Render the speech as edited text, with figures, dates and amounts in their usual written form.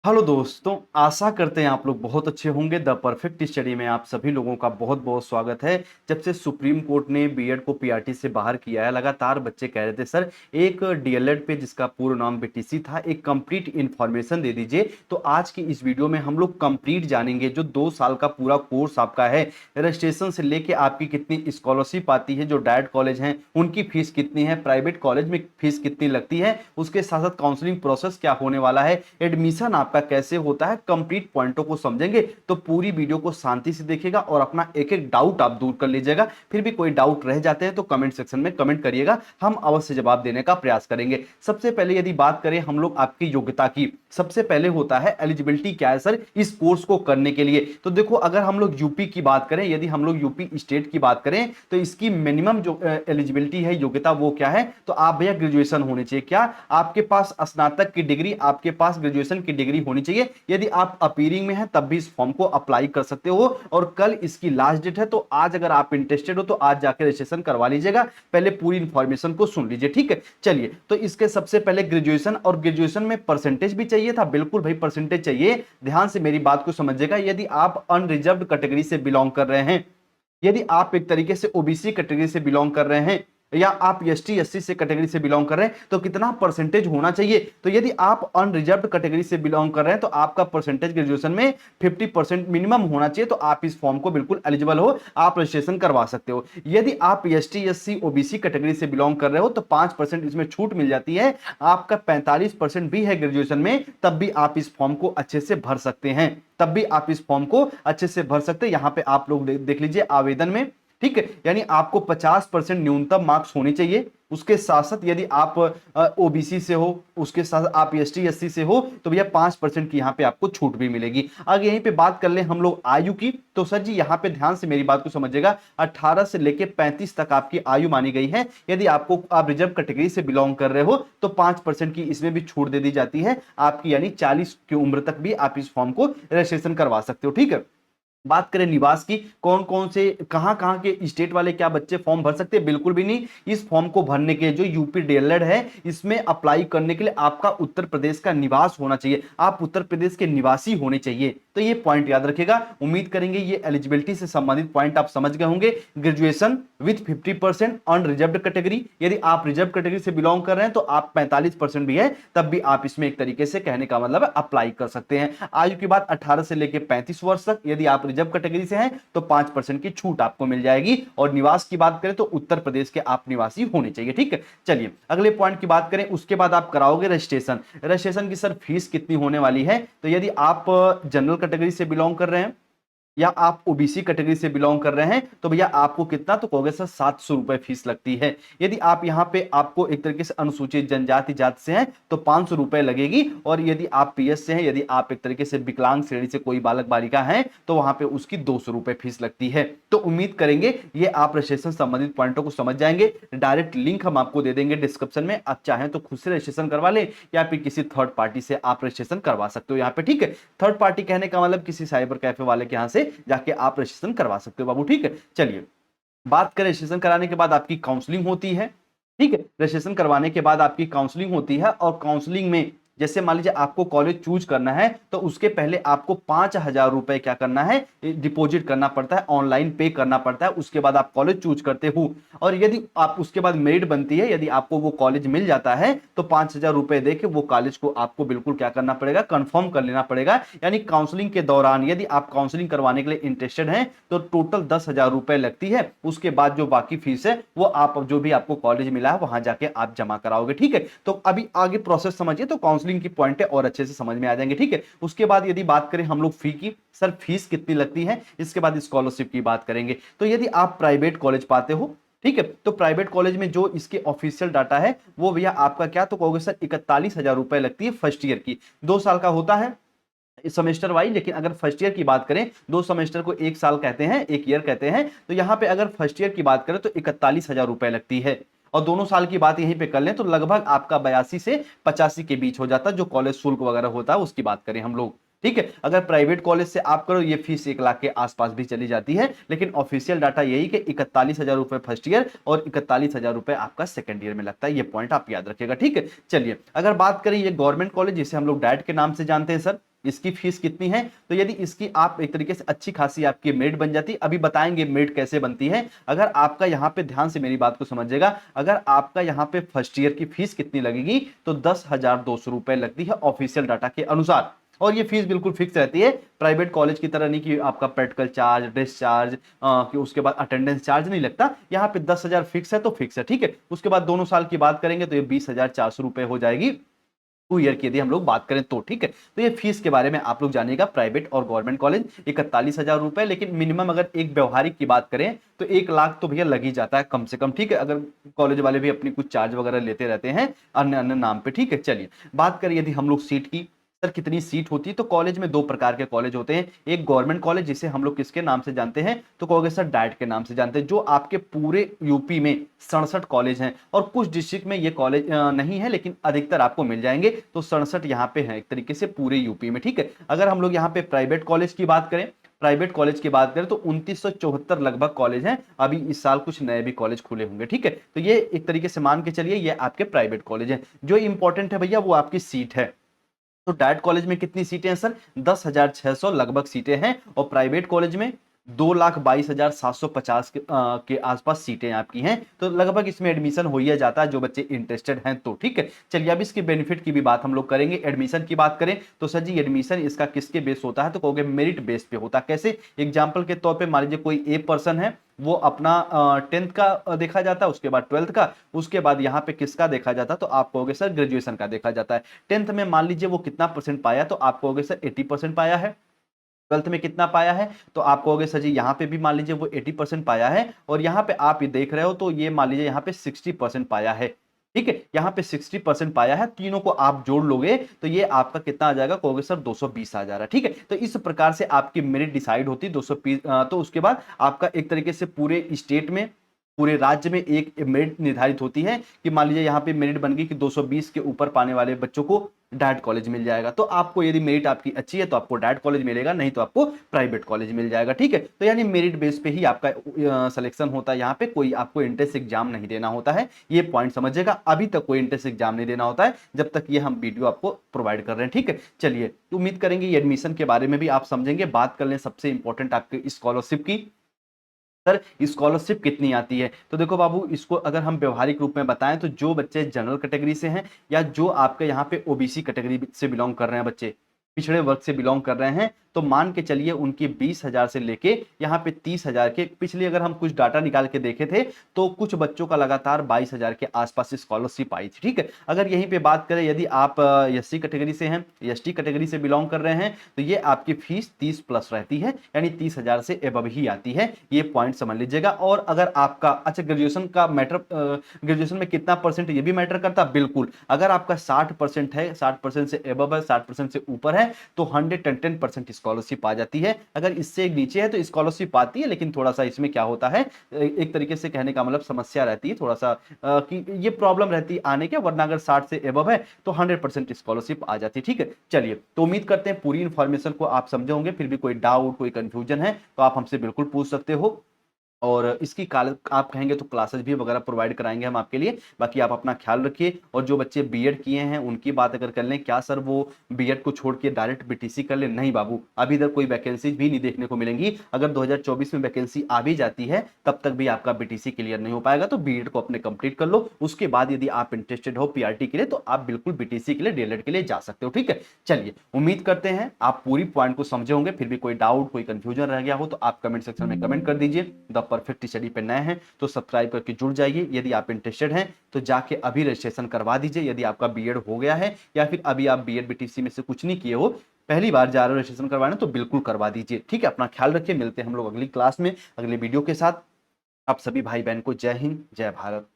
Hello दोस्तों, आशा करते हैं आप लोग बहुत अच्छे होंगे। द परफेक्ट स्टडी में आप सभी लोगों का बहुत बहुत स्वागत है। जब से सुप्रीम कोर्ट ने बीएड को पीआरटी से बाहर किया है, लगातार बच्चे कह रहे थे सर एक डीएलएड पे जिसका पूर्ण नाम बीटीसी था, एक कंप्लीट इन्फॉर्मेशन दे दीजिए। तो आज की इस वीडियो में हम लोग कंप्लीट जानेंगे जो 2 साल का पूरा कोर्स आपका है, रजिस्ट्रेशन से लेके आपकी कितनी स्कॉलरशिप आती है, जो डायट कॉलेज हैं उनकी फीस कितनी है, प्राइवेट कॉलेज में फीस कितनी लगती है, उसके साथ साथ काउंसलिंग प्रोसेस क्या होने वाला है, एडमिशन आपका कैसे होता है, कंप्लीट पॉइंटों को समझेंगे। तो पूरी वीडियो को शांति से देखिएगा और अपना एक एक डाउट आप दूर कर लीजिएगा। फिर भी कोई डाउट रह जाते हैं तो कमेंट सेक्शन में कमेंट करिएगा, हम अवश्य जवाब देने का प्रयास करेंगे। सबसे पहले यदि बात करें हम लोग आपकी योग्यता की, सबसे पहले होता है एलिजिबिलिटी क्या है सर इस कोर्स को करने के लिए। तो देखो, अगर हम लोग यूपी की बात करें, यदि हम लोग यूपी स्टेट की बात करें तो इसकी मिनिमम जो एलिजिबिलिटी है, योग्यता, वो क्या है? तो आप भैया ग्रेजुएशन होनी चाहिए। क्या आपके पास स्नातक की डिग्री, आपके पास ग्रेजुएशन की डिग्री होनी चाहिए। यदि आप अपीयरिंग में हैं तब भी इस फॉर्म को अप्लाई कर सकते हो और कल इसकी लास्ट डेट है। तो आज अगर आप इंटरेस्टेड हो तो आज जाकर रजिस्ट्रेशन करवा लीजिएगा। पहले पूरी इंफॉर्मेशन को सुन लीजिए, ठीक है। चलिए, तो इसके सबसे पहले ग्रेजुएशन, और ग्रेजुएशन में परसेंटेज भी चाहिए था। बिल्कुल भाई, परसेंटेज चाहिए। ध्यान से मेरी बात को समझिएगा। यदि आप अनरिजर्व्ड कैटेगरी से बिलोंग कर रहे हैं, यदि आप एक तरीके से ओबीसी कैटेगरी से बिलोंग कर रहे हैं, या आप एसटी एससी से कैटेगरी से बिलोंग कर रहे हैं, तो कितना परसेंटेज होना चाहिए? तो यदि आप अनरिजर्व्ड कैटेगरी से बिलोंग कर रहे हैं तो आपका परसेंटेज ग्रेजुएशन में 50% मिनिमम होना चाहिए। तो आप इस फॉर्म को बिल्कुल एलिजिबल हो, आप रजिस्ट्रेशन करवा सकते हो। यदि आप एसटी एससी ओबीसी कैटेगरी से बिलोंग कर रहे हो तो 5% इसमें छूट मिल जाती है। आपका 45% भी है ग्रेजुएशन में, तब भी आप इस फॉर्म को अच्छे से भर सकते हैं। तब भी आप इस फॉर्म को अच्छे से भर सकते हैं। यहां पे आप लोग देख लीजिए आवेदन में, ठीक है। यानी आपको 50% न्यूनतम मार्क्स होने चाहिए। उसके साथ साथ यदि आप ओबीसी से हो, उसके साथ आप एसटी एससी से हो, तो भैया 5% की यहां पे आपको छूट भी मिलेगी। आगे यहीं पे बात कर ले हम लोग आयु की, तो सर जी यहां पे ध्यान से मेरी बात को समझिएगा। 18 से लेके 35 तक आपकी आयु मानी गई है। यदि आपको, आप रिजर्व कैटेगरी से बिलोंग कर रहे हो तो 5% की इसमें भी छूट दे दी जाती है आपकी, यानी 40 की उम्र तक भी आप इस फॉर्म को रजिस्ट्रेशन करवा सकते हो, ठीक है। बात करें निवास की, कौन कौन से, कहां कहां के स्टेट वाले क्या बच्चे फॉर्म भर सकते हैं? बिल्कुल भी नहीं। इस फॉर्म को भरने के जो यूपी डीएलएड है, इसमें अप्लाई करने के लिए आपका उत्तर प्रदेश का निवास होना चाहिए। आप उत्तर प्रदेश के निवासी होने चाहिए। तो ये पॉइंट याद रखिएगा। उम्मीद करेंगे ये एलिजिबिलिटी से संबंधित पॉइंट आप समझ गए होंगे। ग्रेजुएशन विथ 50% अनरिजर्व्ड कैटेगरी, यदि आप रिजर्व कैटेगरी से बिलोंग कर रहे हैं तो आप 45% भी है, तब भी आप इसमें एक तरीके से कहने का मतलब अप्लाई कर सकते हैं। आयु की बात 18 से लेकर 35 वर्ष तक, यदि आप रिजर्व कैटेगरी से हैं तो 5% की छूट आपको मिल जाएगी। और निवास की बात करें तो उत्तर प्रदेश के आप निवासी होने चाहिए, ठीक है। चलिए अगले पॉइंट की बात करें। उसके बाद आप कराओगे रजिस्ट्रेशन। रजिस्ट्रेशन की सर फीस कितनी होने वाली है? तो यदि आप जनरल कैटेगरी से बिलोंग कर रहे हैं या आप ओबीसी कैटेगरी से बिलोंग कर रहे हैं तो भैया आपको कितना, तो कहोगे सर 700 रुपए फीस लगती है। यदि आप यहां पे आपको एक तरीके से अनुसूचित जनजाति जाति से हैं तो 500 रुपए लगेगी। और यदि आप पीएस से हैं, यदि आप एक तरीके से विकलांग श्रेणी से कोई बालक बालिका हैं, तो वहां पे उसकी 200 रुपए फीस लगती है। तो उम्मीद करेंगे ये आप रजिस्ट्रेशन संबंधित पॉइंटों को समझ जाएंगे। डायरेक्ट लिंक हम आपको दे देंगे डिस्क्रिप्शन में, आप चाहें तो खुद से रजिस्ट्रेशन करवा लें या फिर किसी थर्ड पार्टी से आप रजिस्ट्रेशन करवा सकते हो यहाँ पे, ठीक है। थर्ड पार्टी कहने का मतलब किसी साइबर कैफे वाले के यहाँ से जाके आप रजिस्ट्रेशन करवा सकते हो बाबू, ठीक है। चलिए, बात करें रजिस्ट्रेशन कराने के बाद आपकी काउंसलिंग होती है, ठीक है। रजिस्ट्रेशन करवाने के बाद आपकी काउंसलिंग होती है और काउंसलिंग में जैसे मान लीजिए आपको कॉलेज चूज करना है तो उसके पहले आपको 5,000 रुपए क्या करना है, डिपॉजिट करना पड़ता है, ऑनलाइन पे करना पड़ता है। उसके बाद आप कॉलेज चूज करते हो और यदि आप उसके बाद मेरिट बनती है, यदि आपको वो कॉलेज मिल जाता है तो 5,000 रुपए देके वो कॉलेज को आपको बिल्कुल क्या करना पड़ेगा, कंफर्म कर लेना पड़ेगा। यानी काउंसलिंग के दौरान यदि आप काउंसलिंग करवाने के लिए इंटरेस्टेड हैं तो टोटल 10,000 रुपए लगती है। उसके बाद जो बाकी फीस है वो आप जो भी आपको कॉलेज मिला है वहां जाके आप जमा कराओगे, ठीक है। तो अभी आगे प्रोसेस समझिए तो काउंसलिंग की पॉइंट है और अच्छे से समझ में आ जाएंगे, ठीक है। उसके बाद यदि बात करें हम लोग फी की, सर फीस कितनी लगती है, इसके बाद स्कॉलरशिप की बात करेंगे। तो यदि आप प्राइवेट कॉलेज पाते हो, ठीक है, तो प्राइवेट कॉलेज में जो इसके ऑफिशियल डाटा है वो भैया आपका क्या, तो कहोगे सर 41,000 रुपए लगती है फर्स्ट ईयर की। 2 साल का होता है सेमेस्टर वाइज, लेकिन अगर फर्स्ट ईयर की बात करें, 2 सेमेस्टर को 1 साल कहते हैं, 1 ईयर कहते हैं। तो यहां पे अगर फर्स्ट ईयर की बात करें तो 41,000 रुपए लगती है। और दोनों साल की बात यहीं पे कर लें तो लगभग आपका 82 से 85 के बीच हो जाता है, जो कॉलेज शुल्क वगैरह होता है उसकी बात करें हम लोग, ठीक है। अगर प्राइवेट कॉलेज से आप करो ये फीस 1 लाख के आसपास भी चली जाती है, लेकिन ऑफिशियल डाटा यही कि 41,000 रुपए फर्स्ट ईयर और 41,000 रुपए आपका सेकंड ईयर में लगता है। ये पॉइंट आप याद रखिएगा, ठीक है। चलिए, अगर बात करें ये गवर्नमेंट कॉलेज जिसे हम लोग डाइट के नाम से जानते हैं सर, इसकी फीस कितनी है। तो यदि इसकी आप एक तरीके से अच्छी खासी आपकी मेरिट बन जाती, अभी बताएंगे मेरिट कैसे बनती है। अगर आपका यहां पे ध्यान से मेरी बात को समझिएगा, अगर आपका यहां पे फर्स्ट ईयर की फीस कितनी लगेगी तो 10,200 रुपए लगती है ऑफिशियल डाटा के अनुसार। और ये फीस बिल्कुल फिक्स रहती है, प्राइवेट कॉलेज की तरह नहीं कि आपका प्रैक्टिकल चार्ज, ड्रेस चार्ज, कि उसके बाद अटेंडेंस चार्ज नहीं लगता। यहाँ पे 10,000 फिक्स है तो फिक्स है, ठीक है। उसके बाद दोनों साल की बात करेंगे तो ये 20,400 रुपए हो जाएगी 2 ईयर की, यदि हम लोग बात करें तो, ठीक है। तो ये फीस के बारे में आप लोग जानिएगा। प्राइवेट और गवर्नमेंट कॉलेज 41,000 रुपए, लेकिन मिनिमम अगर एक व्यवहारिक की बात करें तो 1 लाख तो भैया लग ही जाता है कम से कम, ठीक है। अगर कॉलेज वाले भी अपनी कुछ चार्ज वगैरह लेते रहते हैं अन्य अन्य नाम पे, ठीक है। चलिए बात करें यदि हम लोग सीट की, सर कितनी सीट होती है, तो कॉलेज में 2 प्रकार के कॉलेज होते हैं। एक गवर्नमेंट कॉलेज जिसे हम लोग किसके नाम से जानते हैं, तो कहोगे सर डाइट के नाम से जानते हैं, जो आपके पूरे यूपी में 67 कॉलेज हैं, और कुछ डिस्ट्रिक्ट में ये कॉलेज नहीं है, लेकिन अधिकतर आपको मिल जाएंगे। तो 67 यहाँ पे है एक तरीके से पूरे यूपी में, ठीक है। अगर हम लोग यहाँ पे प्राइवेट कॉलेज की बात करें, प्राइवेट कॉलेज की बात करें तो 2974 लगभग कॉलेज हैं। अभी इस साल कुछ नए भी कॉलेज खुले होंगे, ठीक है। तो ये एक तरीके से मान के चलिए ये आपके प्राइवेट कॉलेज हैं। जो इंपॉर्टेंट है भैया वो आपकी सीट है। तो डाइट कॉलेज में कितनी सीटें हैं सर, 10,600 लगभग सीटें हैं, और प्राइवेट कॉलेज में 2,22,750 के आसपास सीटें आपकी हैं। तो लगभग इसमें एडमिशन हो ही जाता है जो बच्चे इंटरेस्टेड हैं तो, ठीक है। चलिए अब इसके बेनिफिट की भी बात हम लोग करेंगे। एडमिशन की बात करें तो सर जी एडमिशन इसका किसके बेस होता है, तो कहोगे मेरिट बेस पे होता है। कैसे, एग्जाम्पल के तौर पे मान लीजिए कोई ए पर्सन है, वो अपना 10th का देखा जाता है, उसके बाद 12th का, उसके बाद यहाँ पे किसका देखा जाता है, तो आप कहोगे सर ग्रेजुएशन का देखा जाता है। 10th में मान लीजिए वो कितना परसेंट पाया, तो आप कहोगे सर 80% पाया है। 12th में कितना पाया है, तो आप कहोगे सर जी यहाँ पे भी मान लीजिए वो 80% पाया है, और यहाँ पे आप ये देख रहे हो तो ये मान लीजिए यहाँ पे 60% पाया है, ठीक है। यहाँ पे 60% पाया है, तीनों को आप जोड़ लोगे तो ये आपका कितना आ जाएगा, कहोगे सर 220 आ जा रहा है, ठीक है। तो इस प्रकार से आपकी मेरिट डिसाइड होती है 220। तो उसके बाद आपका एक तरीके से पूरे स्टेट में, पूरे राज्य में एक मेरिट निर्धारित होती है कि मान लीजिए यहाँ पे मेरिट बन गई कि 220 के ऊपर पाने वाले बच्चों को डाइट कॉलेज मिल जाएगा। तो आपको यदि मेरिट आपकी अच्छी है तो आपको डाइट कॉलेज मिलेगा, नहीं तो आपको प्राइवेट कॉलेज मिल जाएगा, ठीक है। तो यानी मेरिट बेस पे ही आपका सिलेक्शन होता है, यहाँ पे कोई आपको एंट्रेंस एग्जाम नहीं देना होता है। ये पॉइंट समझिएगा, अभी तक कोई एंट्रेंस एग्जाम नहीं देना होता है जब तक ये हम वीडियो आपको प्रोवाइड कर रहे हैं, ठीक है। चलिए उम्मीद करेंगे ये एडमिशन के बारे में भी आप समझेंगे। बात कर लें सबसे इंपॉर्टेंट आपके स्कॉलरशिप की। सर स्कॉलरशिप कितनी आती है, तो देखो बाबू इसको अगर हम व्यवहारिक रूप में बताएं तो जो बच्चे जनरल कैटेगरी से हैं, या जो आपके यहाँ पे ओबीसी कैटेगरी से बिलोंग कर रहे हैं बच्चे, पिछड़े वर्ग से बिलोंग कर रहे हैं, तो मान के चलिए उनकी 20,000 से लेके यहाँ पे 30,000 के, पिछले अगर हम कुछ डाटा निकाल के देखे थे तो कुछ बच्चों का लगातार 22,000 के आसपास स्कॉलरशिप आई थी, ठीक है। अगर यहीं पे बात करें यदि आप एससी कैटेगरी से हैं, एसटी कैटेगरी से बिलोंग कर रहे हैं, तो ये आपकी फीस 30 प्लस रहती है, यानी 30,000 से एबव ही आती है। ये पॉइंट समझ लीजिएगा। और अगर आपका अच्छा ग्रेजुएशन का मैटर, ग्रेजुएशन में कितना परसेंट ये भी मैटर करता है, बिल्कुल। अगर आपका 60% है, 60% से एबव है, 60% से ऊपर है, तो 110% स्कॉलरशिप आ जाती है। अगर इससे नीचे है तो स्कॉलरशिप आती है, लेकिन थोड़ा सा इसमें क्या होता है, एक तरीके से कहने का मतलब समस्या रहती है थोड़ा सा, कि ये प्रॉब्लम रहती है आने के, वरना अगर 60 से एबव है तो 100% स्कॉलरशिप आ जाती है, ठीक है। चलिए तो उम्मीद करते हैं पूरी इंफॉर्मेशन को आप समझे होंगे। फिर भी कोई डाउट, कोई कंफ्यूजन है तो आप हमसे बिल्कुल पूछ सकते हो, और इसकी आप कहेंगे तो क्लासेस भी वगैरह प्रोवाइड कराएंगे हम आपके लिए। बाकी आप अपना ख्याल रखिए। और जो बच्चे बीएड किए हैं उनकी बात अगर कर लें, क्या सर वो बीएड को छोड़ के डायरेक्ट बीटीसी कर ले, नहीं बाबू, अभी इधर कोई वैकेंसी भी नहीं देखने को मिलेंगी। अगर 2024 में वैकेंसी आ भी जाती है तब तक भी आपका बीटीसी क्लियर नहीं हो पाएगा। तो बीएड को अपने कंप्लीट कर लो, उसके बाद यदि आप इंटरेस्टेड हो पीआरटी के लिए तो आप बिल्कुल बीटीसी के लिए, डीएलएड के लिए जा सकते हो, ठीक है। चलिए उम्मीद करते हैं आप पूरी पॉइंट को समझे होंगे। फिर भी कोई डाउट, कोई कंफ्यूजन रह गया हो तो आप कमेंट सेक्शन में कमेंट कर दीजिए। द परफेक्ट स्टडी पे नए हैं तो सब्सक्राइब करके जुड़ जाइए। यदि आप इंटरेस्टेड हैं तो जाके अभी रजिस्ट्रेशन करवा दीजिए। यदि आपका बीएड हो गया है या फिर अभी आप बीएड बीटीसी में से कुछ नहीं किए हो, पहली बार जा रहे हो रजिस्ट्रेशन करवाने, तो बिल्कुल करवा दीजिए, ठीक है। अपना ख्याल रखिए, मिलते हैं हम लोग अगली क्लास में अगले वीडियो के साथ। आप सभी भाई बहन को जय हिंद, जय भारत।